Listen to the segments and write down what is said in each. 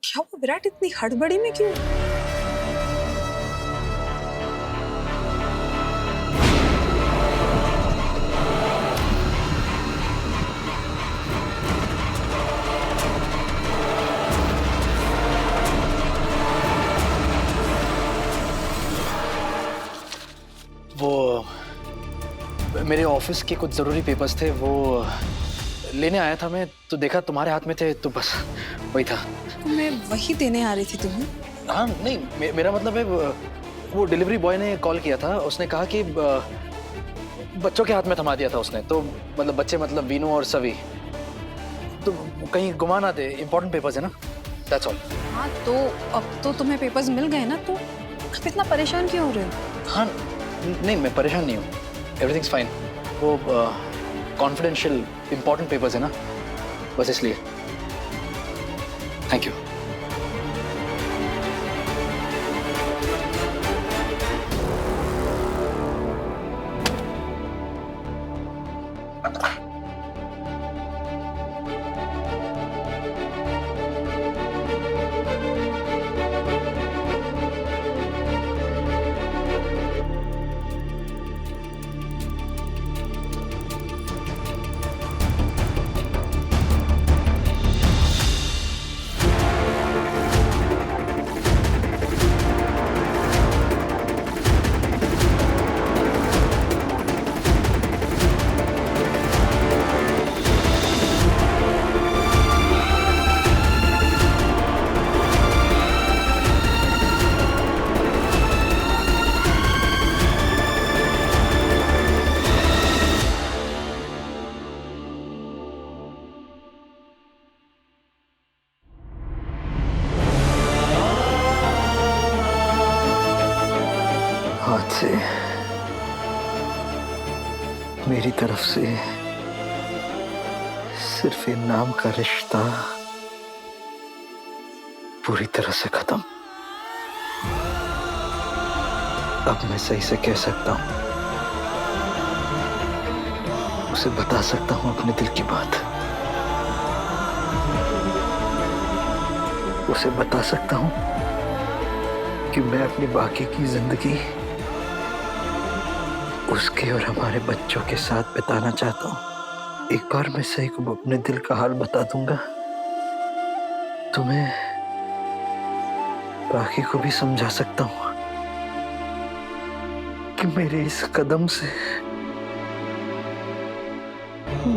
क्या वो विराट इतनी हड़बड़ी में क्यों? वो मेरे ऑफिस के कुछ जरूरी पेपर्स थे, वो लेने आया था मैं, तो देखा तुम्हारे हाथ में थे, तो बस वही था। तो मैं वही देने आ रही थी तुम्हें। हाँ नहीं, मेरा मतलब है वो डिलीवरी बॉय ने कॉल किया था, उसने कहा कि बच्चों के हाथ में थमा दिया था उसने, तो मतलब बच्चे मतलब वीनू और सवी, तो कहीं गुमा ना दे, इंपॉर्टेंट पेपर्स है ना, दैट्स ऑल। हाँ तो अब तो तुम्हें पेपर्स मिल गए ना, तो अब इतना परेशान क्यों हो रहे हो? हाँ नहीं, मैं परेशान नहीं हूँ, एवरीथिंग्स फाइन। वो कॉन्फिडेंशियल इंपॉर्टेंट पेपर्स है ना, बस इसलिए। Thank you. आज से मेरी तरफ से सिर्फ ये नाम का रिश्ता पूरी तरह से खत्म। अब मैं सही से कह सकता हूं, उसे बता सकता हूं अपने दिल की बात, उसे बता सकता हूं कि मैं अपनी बाकी की जिंदगी उसके और हमारे बच्चों के साथ बिताना चाहता हूं। एक बार मैं सही को अपने दिल का हाल बता दूंगा तो मैं बाकी को भी समझा सकता हूं कि मेरे इस कदम से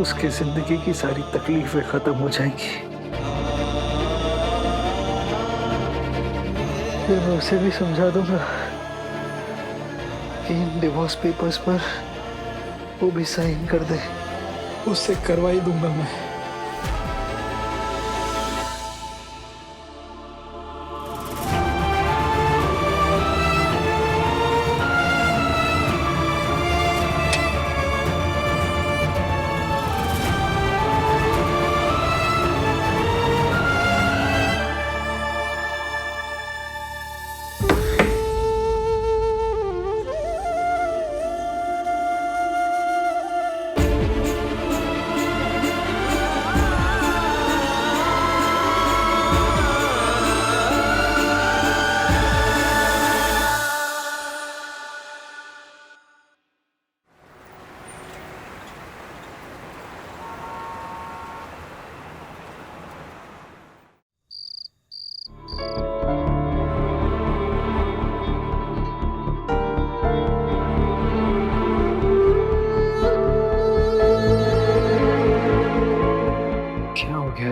उसके जिंदगी की सारी तकलीफें खत्म हो जाएंगी। फिर मैं उसे भी समझा दूंगा कि इन डिवोर्स पेपर्स पर वो भी साइन कर दे, उससे करवा ही दूंगा मैं।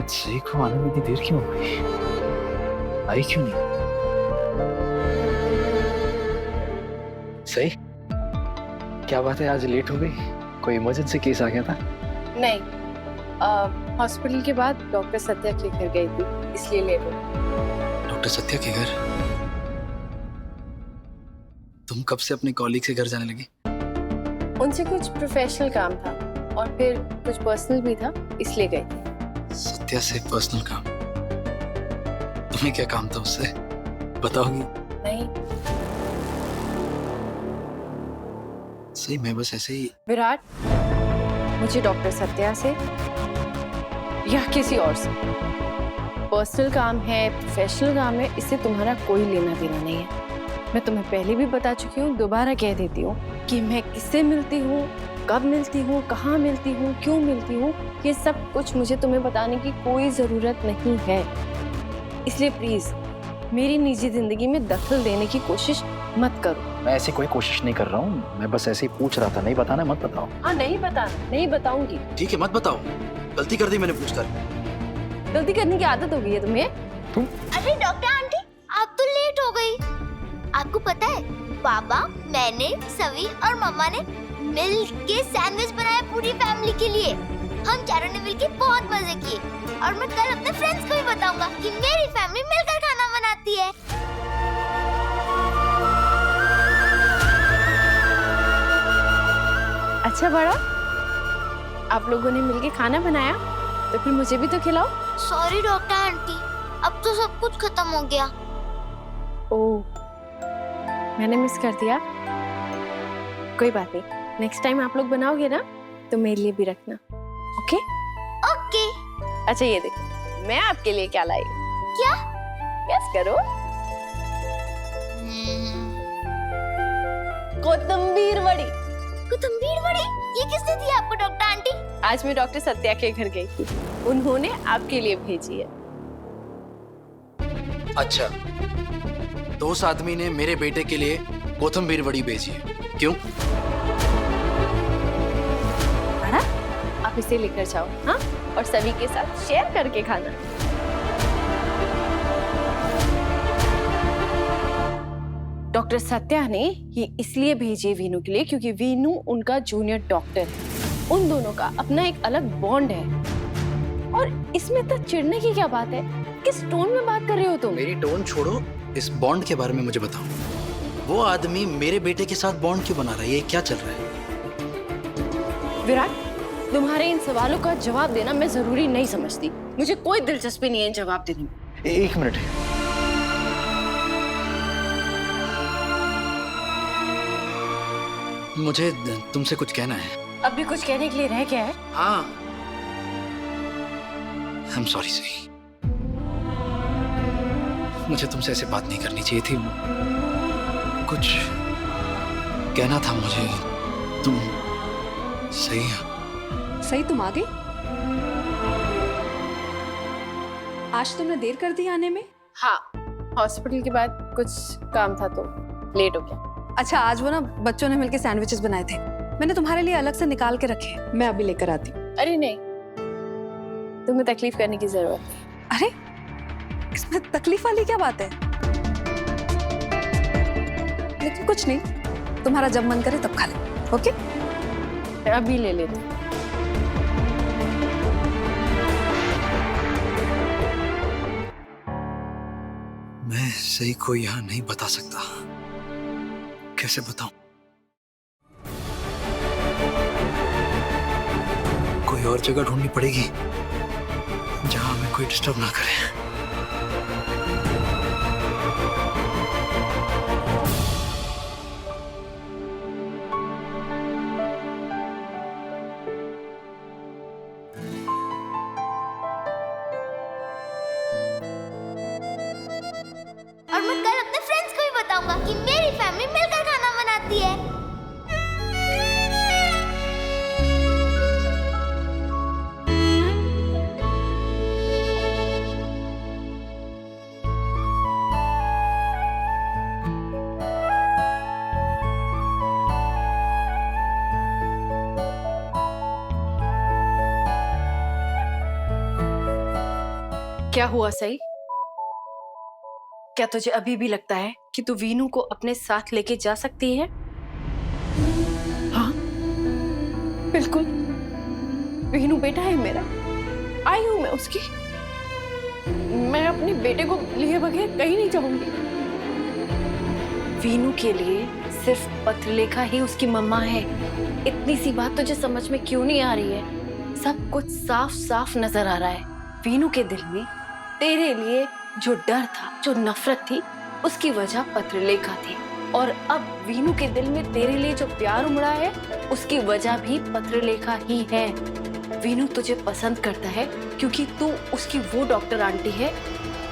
सही को आने में इतनी देर क्यों हो गई? आई क्यों नहीं? सही, क्या बात है, आज लेट हो गई? कोई इमरजेंसी केस आ गया था? नहीं, हॉस्पिटल के बाद डॉक्टर सत्या के घर गई थी, इसलिए लेट हो गई। डॉक्टर सत्या के घर? तुम कब से अपने कॉलीग के घर जाने लगी? उनसे कुछ प्रोफेशनल काम था और फिर कुछ पर्सनल भी था, इसलिए गई थी। सत्या से पर्सनल काम? तुम्हें क्या काम था उससे, बताओगी? नहीं। सही, मैं बस ऐसे ही। विराट, मुझे डॉक्टर सत्या से या किसी और से पर्सनल काम है, प्रोफेशनल काम है, इससे तुम्हारा कोई लेना देना नहीं है। मैं तुम्हें पहले भी बता चुकी हूँ, दोबारा कह देती हूँ कि मैं किससे मिलती हूँ, कब मिलती हूँ, कहाँ मिलती हूँ, क्यों मिलती हूँ, ये सब कुछ मुझे तुम्हें बताने की कोई जरूरत नहीं है। इसलिए प्लीज मेरी निजी जिंदगी में दखल देने की कोशिश मत करो। मैं ऐसी कोई कोशिश नहीं कर रहा हूँ, मैं बस ऐसे ही पूछ रहा था। नहीं बताना मत बताओ। हाँ नहीं बताऊंगी। ठीक है, मत बताओ। गलती कर दी मैंने पूछकर। गलती करने की आदत हो गई है तुम्हें। अरे डॉक्टर आंटी, आप तो लेट हो गई। आपको पता है पापा, मैंने, सवी और मम्मा ने मिल के सैंडविच बनाया पूरी फैमिली के लिए। हम चारों ने मिलके बहुत मजे किए और मैं कल अपने फ्रेंड्स को भी बताऊंगा कि मेरी फैमिली मिलकर खाना बनाती है। अच्छा बड़ा, आप लोगों ने मिलके खाना बनाया तो फिर मुझे भी तो खिलाओ। सॉरी डॉक्टर आंटी, अब तो सब कुछ खत्म हो गया। ओह, मैंने मिस कर दिया। कोई बात नहीं, नेक्स्ट टाइम आप लोग बनाओगे ना तो मेरे लिए भी रखना। ओके? ओके। अच्छा ये देखो, मैं आपके लिए क्या लाई। क्या? गेस करो। कोतंबीर वड़ी। कोतंबीर वड़ी? ये किसने दी आपको डॉक्टर आंटी? आज मैं डॉक्टर सत्या के घर गई थी, उन्होंने आपके लिए भेजी है। अच्छा, तो उस आदमी ने मेरे बेटे के लिए कोथिंबीर वड़ी भेजी है, क्यों? बड़ा, आप इसे लेकर जाओ, हाँ? और सभी के साथ शेयर करके खाना। डॉक्टर सत्या ने ये इसलिए भेजे वीनू के लिए क्योंकि वीनू उनका जूनियर डॉक्टर है। उन दोनों का अपना एक अलग बॉन्ड है और इसमें तो चिढ़ने की क्या बात है? किस टोन में बात कर रहे हो तुम? मेरी टोन छोड़ो, इस बॉन्ड के बारे में मुझे बताओ। वो आदमी मेरे बेटे के साथ बॉन्ड क्यों बना रहा है? ये क्या चल रहा है? विराट, तुम्हारे इन सवालों का जवाब देना मैं जरूरी नहीं समझती। मुझे कोई दिलचस्पी नहीं है जवाब देने में। एक मिनट, मुझे तुमसे कुछ कहना है। अब भी कुछ कहने के लिए रह गया है? हाँ, आई एम सॉरी सही। मुझे तुमसे ऐसे बात नहीं करनी चाहिए थी। कुछ कहना था मुझे। तुम सही है? सही, तुम आ गई? आज तुमने देर कर दी आने में? हाँ, हॉस्पिटल के बाद कुछ काम था तो लेट हो गया। अच्छा, आज वो ना बच्चों ने मिलके सैंडविचेस बनाए थे, मैंने तुम्हारे लिए अलग से निकाल के रखे, मैं अभी लेकर आती हूँ। अरे नहीं, तुम्हें तकलीफ करने की जरूरत नहीं। अरे इसमें तकलीफ वाली क्या बात है? लेकिन कुछ नहीं, तुम्हारा जब मन करे तब खा ले। ओके? अभी ले लेते। मैं सही को यहाँ नहीं बता सकता। कैसे बताऊं? कोई और जगह ढूंढनी पड़ेगी जहां हमें कोई डिस्टर्ब ना करे। और मैं कल अपने फ्रेंड्स को भी बताऊंगा कि मेरी फैमिली मिलकर खाना बनाती है। क्या हुआ सही? क्या तुझे अभी भी लगता है कि तू वीनू को अपने साथ लेके जा सकती है? हाँ, बिल्कुल। वीनू बेटा है मेरा, आई हूं मैं उसकी। मैं अपने बेटे को लिए बगैर कहीं नहीं जाऊंगी। वीनू के लिए सिर्फ पत्रलेखा ही उसकी मम्मा है। इतनी सी बात तुझे समझ में क्यों नहीं आ रही है? सब कुछ साफ साफ नजर आ रहा है। वीनू के दिल में तेरे लिए जो डर था, जो नफरत थी, उसकी वजह पत्रलेखा थी। और अब वीनू के दिल में तेरे लिए जो प्यार उमड़ा है, उसकी वजह भी पत्रलेखा ही है। वीनू तुझे पसंद करता है क्योंकि तू उसकी वो डॉक्टर आंटी है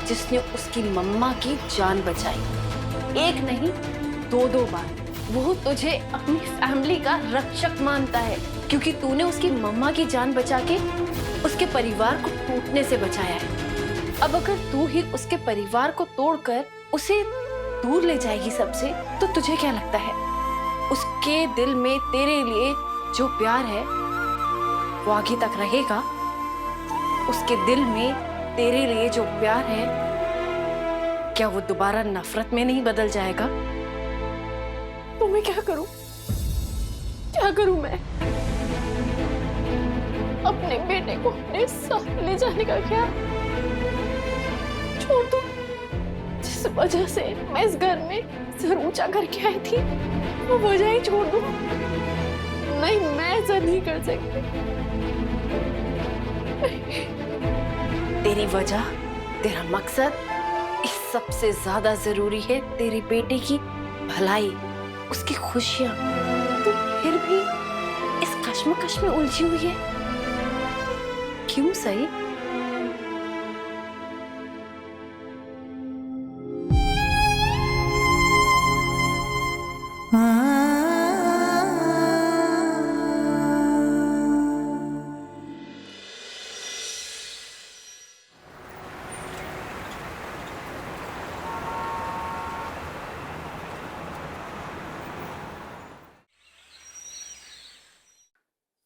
जिसने उसकी मम्मा की जान बचाई। एक नहीं, दो बार। वो तुझे अपनी फैमिली का रक्षक मानता है क्योंकि तूने उसकी मम्मा की जान बचा के उसके परिवार को टूटने से बचाया है। अब अगर तू ही उसके परिवार को तोड़कर उसे दूर ले जाएगी सबसे, तो तुझे क्या लगता है उसके दिल में तेरे लिए जो प्यार है वो आगे तक रहेगा? उसके दिल में तेरे लिए जो प्यार है क्या वो दोबारा नफरत में नहीं बदल जाएगा? तो मैं क्या करूं? क्या करूं मैं? अपने बेटे को अपने साथ ले जाने का क्या छोड़ दूं? जिस वजह से मैं इस घर में सर ऊंचा करके आई थी वो वजह ही छोड़ दूं? नहीं, मैं ऐसा नहीं कर सकती। तेरी वजह, तेरा मकसद, इस सबसे ज्यादा जरूरी है तेरे बेटे की भलाई, उसकी खुशियां। तू फिर भी इस कश्मकश में उलझी हुई है, क्यों सही?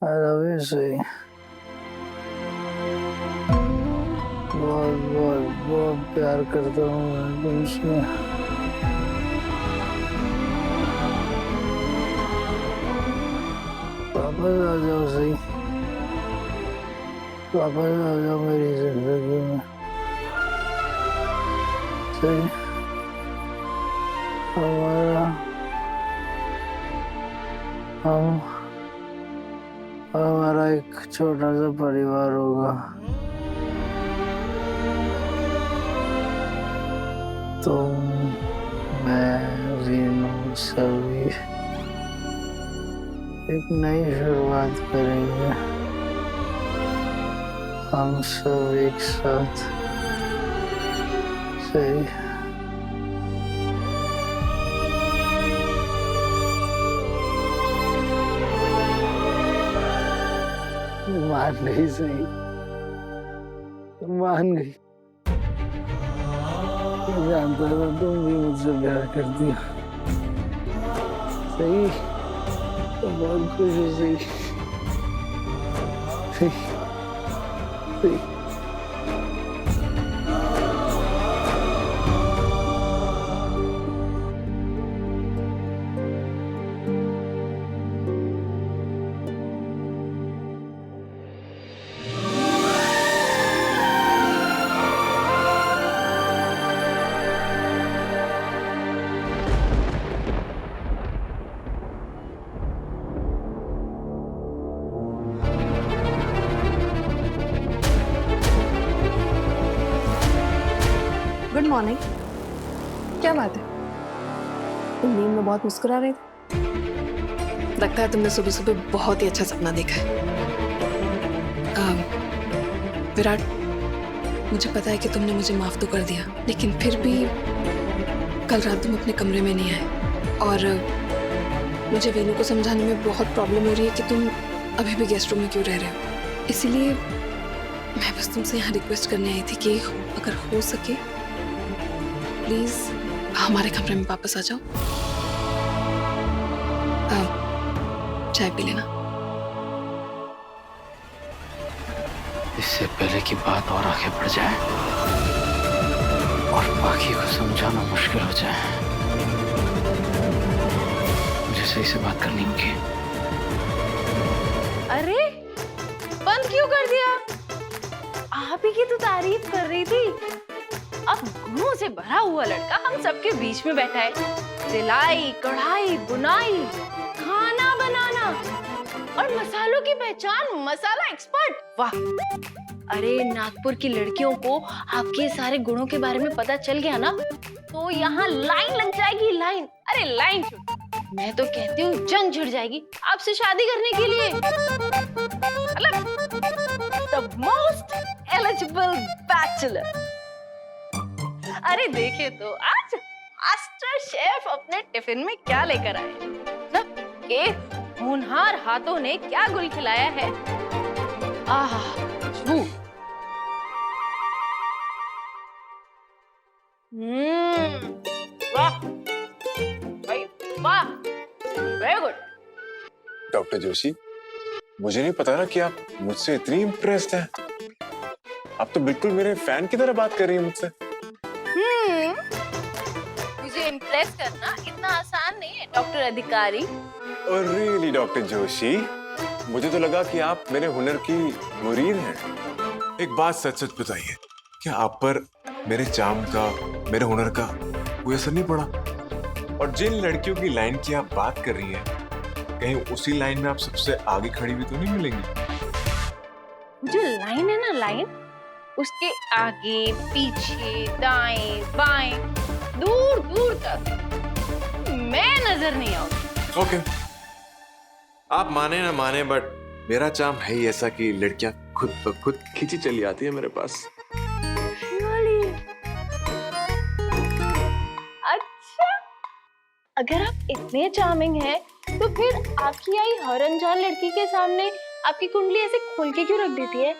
I love you, सही। बहुत बहुत बहुत प्यार करता हूँ मैं तुमसे। वापस आ जाओ सही, वापस आ जाओ मेरी जिंदगी में सही। हमारा एक छोटा सा परिवार होगा। तुम, मैं, वीनू, सभी एक नई शुरुआत करेंगे। हम सब एक साथ सही। मान गई सही, मान गई। मैं जानता था तुम भी मुझसे प्यार करती हो सही। तो बहुत खुश हो सही, सही, सही। Good morning. क्या बात है, तुम नींद में बहुत मुस्कुरा रही थी। लगता है तुमने सुबह सुबह बहुत ही अच्छा सपना देखा है। विराट, मुझे पता है कि तुमने मुझे माफ तो कर दिया, लेकिन फिर भी कल रात तुम अपने कमरे में नहीं आए और मुझे वीनू को समझाने में बहुत प्रॉब्लम हो रही है कि तुम अभी भी गेस्ट रूम में क्यों रह रहे हो। इसीलिए मैं बस तुमसे यहाँ रिक्वेस्ट करने आई थी कि अगर हो सके प्लीज हमारे कमरे में वापस आ जाओ। चाय पी लेना। इससे पहले कि बात और आगे बढ़ जाए और बाकी को समझाना मुश्किल हो जाए, मुझे सही से बात करनी होगी। अरे बंद क्यों कर दिया? आप ही की तो तारीफ कर रही थी। अब गुणों से भरा हुआ लड़का हम सबके बीच में बैठा है। सिलाई, कढ़ाई, बुनाई, खाना बनाना और मसालों की पहचान, मसाला एक्सपर्ट। वाह! अरे नागपुर की लड़कियों को आपके सारे गुणों के बारे में पता चल गया ना, तो यहाँ लाइन लग जाएगी, लाइन। अरे लाइन मैं तो कहती हूँ जंग छिड़ जाएगी आपसे शादी करने के लिए। मतलब द मोस्ट एलिजिबल बैचलर। अरे देखिए तो आज मास्टर शेफ अपने टिफिन में क्या लेकर आए, मतलब के होनहार हाथों ने क्या गुल खिलाया है। आहा, खुशबू। वाह भाई वाह, वेरी गुड। डॉक्टर जोशी, मुझे नहीं पता ना कि आप मुझसे इतनी इम्प्रेस्ड हैं। आप तो बिल्कुल मेरे फैन की तरह बात कर रही हैं मुझसे। मुझे इम्प्रेस करना इतना आसान नहीं है डॉक्टर अधिकारी। और रियली डॉक्टर जोशी, मुझे तो लगा कि आप मेरे हुनर की मुरीद हैं। एक बात सच सच बताइए, क्या आप पर मेरे चार्म का, मेरे हुनर का कोई असर नहीं पड़ा? और जिन लड़कियों की लाइन की आप बात कर रही हैं, कहीं उसी लाइन में आप सबसे आगे खड़ी हुई तो नहीं मिलेंगी? जो लाइन है ना, लाइन, उसके आगे पीछे दाएं बाएं दूर दूर तक मैं नजर नहीं आऊंगी। ओके, आप माने ना माने, बट मेरा चार्म है ही ऐसा कि लड़कियां खुद ब खुद खींची चली आती है मेरे पास। अच्छा, अगर आप इतने चार्मिंग हैं, तो फिर आपकी आई हर अनजान लड़की के सामने आपकी कुंडली ऐसे खोल के क्यों रख देती है?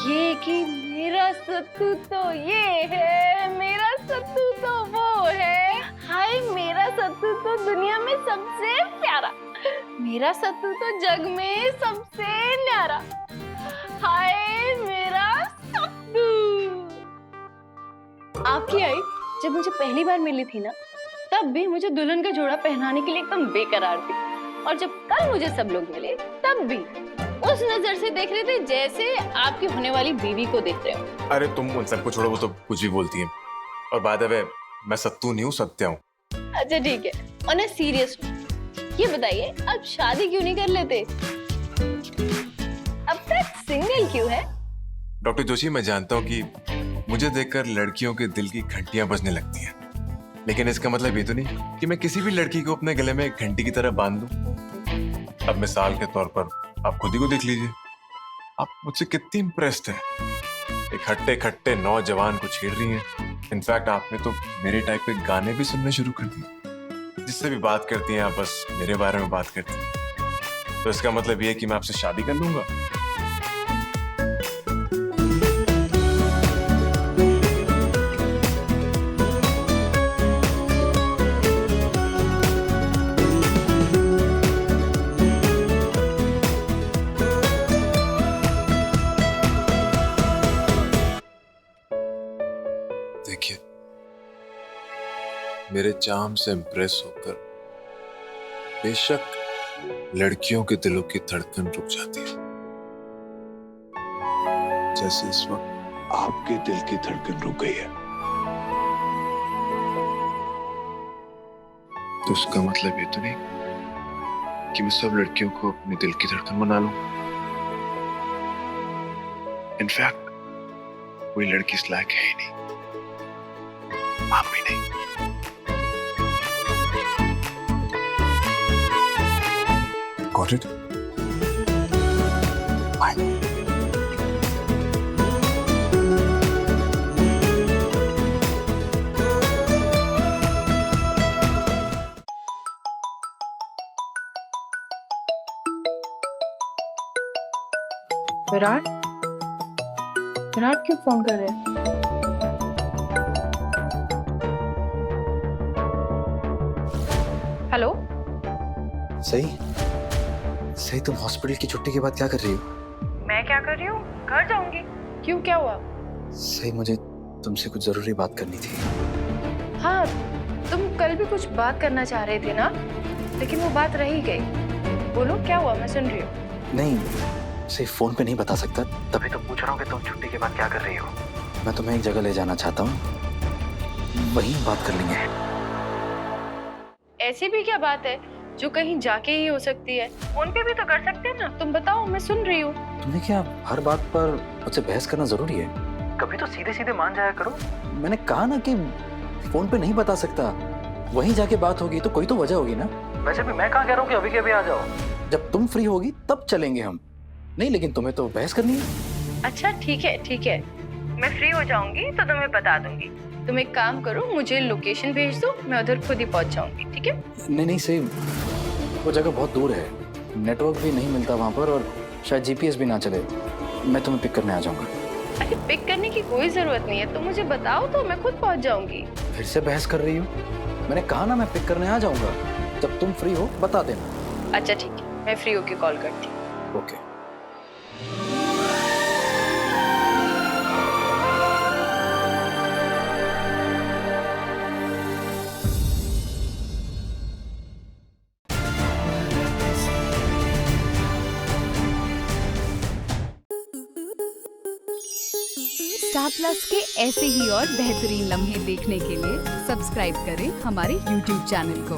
ये कि मेरा सत्तू तो ये है, मेरा सत्तू तो वो है, हाय मेरा सत्तू तो दुनिया में सबसे प्यारा, मेरा सत्तू तो जग में सबसे न्यारा, हाय मेरा सत्तू। आपकी आई जब मुझे पहली बार मिली थी ना, तब भी मुझे दुल्हन का जोड़ा पहनाने के लिए एकदम बेकरार थी, और जब कल मुझे सब लोग मिले तब भी उस नजर से देख रहे थे जैसे आपकी होने वाली बीवी को देख रहे हो। अरे तुम उन सबको छोड़ो, वो तो कुछ भी बोलती है। और बाय द वे, मैं सत्तू नहीं हूँ, सत्या हूँ। अच्छा ठीक है, और ना सीरियस ये बताइए, आप शादी क्यों नहीं कर लेते? अब तक सिंगल क्यों है? डॉक्टर जोशी, मैं जानता हूँ कि मुझे देखकर लड़कियों के दिल की घंटियां बजने लगती हैं, लेकिन इसका मतलब ये तो नहीं कि मैं किसी भी लड़की को अपने गले में एक घंटी की तरह बांध दूं। अब मिसाल के तौर पर आप खुद ही को देख लीजिए, आप मुझसे कितनी इम्प्रेस्ड हैं। एक हट्टे खट्टे नौजवान को छेड़ रही हैं। इनफैक्ट आपने तो मेरे टाइप के गाने भी सुनने शुरू कर दिए। जिससे भी बात करती हैं आप बस मेरे बारे में बात करती हैं। तो इसका मतलब ये है कि मैं आपसे शादी कर लूंगा। देखिए, मेरे चार्म से इम्प्रेस होकर बेशक लड़कियों के दिलों की धड़कन रुक जाती है, जैसे इस वक्त आपके दिल की धड़कन रुक गई है। तो उसका मतलब ये तो नहीं कि मैं सब लड़कियों को अपने दिल की धड़कन बना लूं। इनफैक्ट कोई लड़की इस लायक है ही नहीं, आप भी नहीं। Got it? Bye. Virat, Virat क्यों फोन कर रहे हैं? हेलो, सही तुम हॉस्पिटल की छुट्टी के बाद क्या कर रही हो? मैं क्या कर रही हूँ? घर जाऊंगी। क्यों, क्या हुआ? सही, मुझे तुमसे कुछ जरूरी बात करनी थी। हाँ, तुम कल भी कुछ बात करना चाह रहे थे ना, लेकिन वो बात रह ही गई। बोलो क्या हुआ, मैं सुन रही हूँ। नहीं, सही फोन पे नहीं बता सकता, तभी तो पूछ रहा हूँ कि तुम छुट्टी के बाद क्या कर रही हो। मैं तुम्हें एक जगह ले जाना चाहता हूँ, वहीं बात कर लेंगे। ऐसी भी क्या बात है जो कहीं जाके ही हो सकती है? फोन पे भी तो कर सकते हैं ना। तुम बताओ, मैं सुन रही हूँ। तुम्हें क्या हर बात पर मुझसे बहस करना जरूरी है? कभी तो सीधे सीधे मान जाया करो। मैंने कहा ना कि फोन पे नहीं बता सकता, वहीं जाके बात होगी तो कोई तो वजह होगी ना। वैसे भी मैं कहाँ कह रहा हूँ कि अभी के अभी आ जाओ, जब तुम फ्री होगी तब चलेंगे हम। नहीं लेकिन तुम्हें तो बहस करनी है। अच्छा ठीक है ठीक है, मैं फ्री हो जाऊंगी तो तुम्हें बता दूंगी। तुम एक काम करो, मुझे लोकेशन भेज दो, मैं उधर खुद ही पहुंच जाऊंगी, ठीक है? नहीं नहीं सही, वो जगह बहुत दूर है, नेटवर्क भी नहीं मिलता वहाँ पर और शायद जीपीएस भी ना चले। मैं तुम्हें पिक करने आ जाऊंगा। अरे पिक करने की कोई जरूरत नहीं है, तुम मुझे बताओ तो मैं खुद पहुंच जाऊंगी। फिर से बहस कर रही हो? मैंने कहा ना मैं पिक करने आ जाऊंगा, जब तुम फ्री हो बता देना। अच्छा ठीक है, मैं फ्री होके कॉल करती हूँ। ओके। स्टार प्लस के ऐसे ही और बेहतरीन लम्हे देखने के लिए सब्सक्राइब करें हमारे YouTube चैनल को।